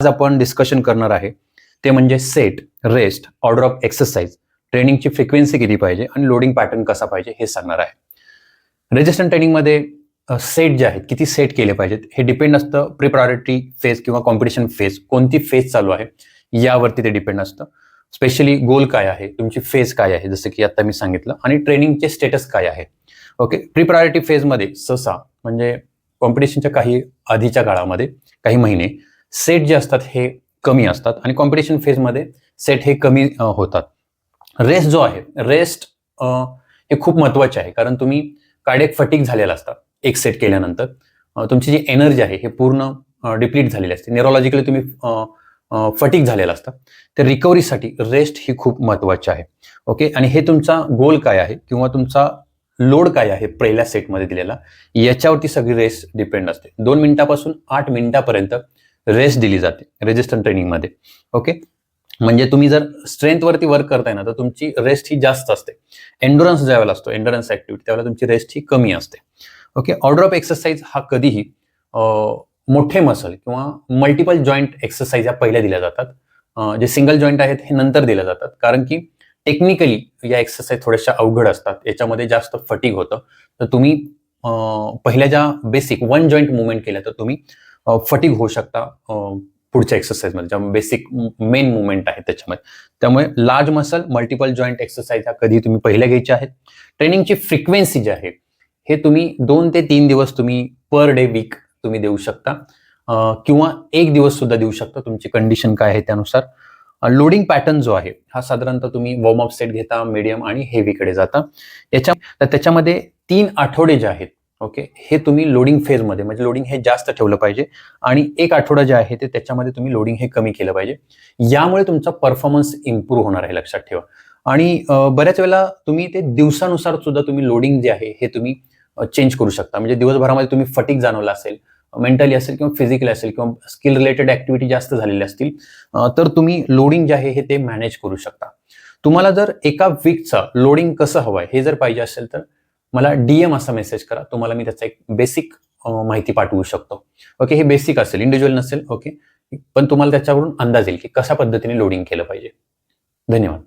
आज आपण डिस्कशन करणार आहे ते म्हणजे set, rest, order of exercise, ट्रेनिंगची फ्रिक्वेन्सी किती पाहिजे आणि लोडिंग पॅटर्न कसा पाहिजे हे सांगणार आहे. रेजिस्टन्स ट्रेनिंगमध्ये सेट जे आहेत किती सेट केले पाहिजेत हे डिपेंड असतं प्री प्रायोरिटी फेज किंवा कॉम्पिटिशन फेज कोणती फेज चालू आहे यावरती ते डिपेंड असतं. स्पेशली गोल काय आहे, तुमची फेज काय आहे, जसं की आता मी सांगितलं, आणि ट्रेनिंगचे स्टेटस काय आहे. ओके, प्री प्रायोरिटी फेजमध्ये सहसा म्हणजे कॉम्पिटिशनच्या काही आधीच्या काळामध्ये काही महिने सेट जे असतात हे कमी असतात आणि कॉम्पिटिशन फेजमध्ये सेट हे कमी होतात. रेस्ट जो आहे, रेस्ट हे खूप महत्वाचे आहे, कारण तुम्ही कार्डियक फटीग झालेला असतात एक सेट केल्यानंतर. तुमची जी एनर्जी आहे हे पूर्ण डिप्लीट झालेली असते, न्यूरोलॉजिकली तुम्ही फटीग झालेला असतात. तर रिकव्हरीसाठी रेस्ट ही खूप महत्वाची आहे. ओके, आणि हे तुमचा गोल काय आहे किंवा तुमचा लोड काय आहे पहिल्या सेटमध्ये दिलेला, याच्यावरती सगळी रेस्ट डिपेंड असते. 2 मिनिटापासून 8 मिनिटापर्यंत रेस्ट दिली जाते रेजिस्टन्स ट्रेनिंगमध्ये. ओके, म्हणजे तुम्ही जर स्ट्रेंथवरती वर्क करताय ना तर तुमची रेस्ट ही जास्त असते. एंडुरन्स ज्यावेळेला असतो, एंडुरन्स ऍक्टिव्हिटी, त्यावेळेला तुमची रेस्ट ही कमी असते. ओके, ऑर्डर ऑफ एक्सरसाइज हा कधीही मोठे मसल किंवा मल्टिपल जॉईंट एक्सरसाइज या पहिल्या दिल्या जातात. जे सिंगल जॉईंट आहेत हे नंतर दिल्या जातात, कारण की टेक्निकली या एक्सरसाइज थोड्याशा अवघड असतात, याच्यामध्ये जास्त फटीग होतं. तर तुम्ही पहिल्या ज्या बेसिक 1 जॉईंट मुवमेंट केल्या तर तुम्ही फटीग होऊ शकता पुढच्या एक्सरसाइजमध्ये, ज्या बेसिक मेन मुवमेंट आहे त्याच्यामध्ये. त्यामुळे large muscle multiple joint exercise ह्या कधी तुम्ही पहिल्या घ्यायच्या आहेत. ट्रेनिंगची फ्रिक्वेन्सी जी आहे हे तुम्ही 2 ते 3 दिवस तुम्ही पर डे वीक तुम्ही देऊ शकता, किंवा 1 दिवस सुद्धा देऊ शकता, तुमची कंडिशन काय आहे त्यानुसार. लोडिंग पॅटर्न जो आहे हा साधारणतः तुम्ही वॉर्मअप सेट घेता, मीडियम आणि हेवीकडे जाता. त्याच्यामध्ये 3 आठवडे जे आहेत, ओके, हे तुम्ही लोडिंग फेजमध्ये, म्हणजे लोडिंग हे जास्त ठेवलं पाहिजे, आणि 1 आठवडा जे आहे ते त्याच्यामध्ये तुम्ही लोडिंग हे कमी केलं पाहिजे. यामुळे तुमचा परफॉर्मन्स इम्प्रूव्ह होणार आहे, लक्षात ठेवा. आणि बऱ्याच वेळेला तुम्ही ते दिवसानुसार सुद्धा तुम्ही लोडिंग जे आहे हे तुम्ही चेंज करू शकता. म्हणजे दिवसभरामध्ये तुम्ही फटीग जाणवला असेल, मेंटली असेल किंवा फिजिकली असेल, किंवा स्किल रिलेटेड ऍक्टिव्हिटी जास्त झालेल्या असतील, तर तुम्ही लोडिंग जे आहे हे ते मॅनेज करू शकता. तुम्हाला जर एका वीकचा लोडिंग कसं हवं आहे हे जर पाहिजे असेल तर मला DM असा मेसेज करा, तुम्हाला मी त्याचा एक बेसिक माहिती पाठवू शकतो. ओके, हे बेसिक असेल, इंडिव्हिज्युअल नसेल. ओके, पण तुम्हाला त्याच्यावरून अंदाज येईल की कशा पद्धतीने लोडिंग केलं पाहिजे. धन्यवाद.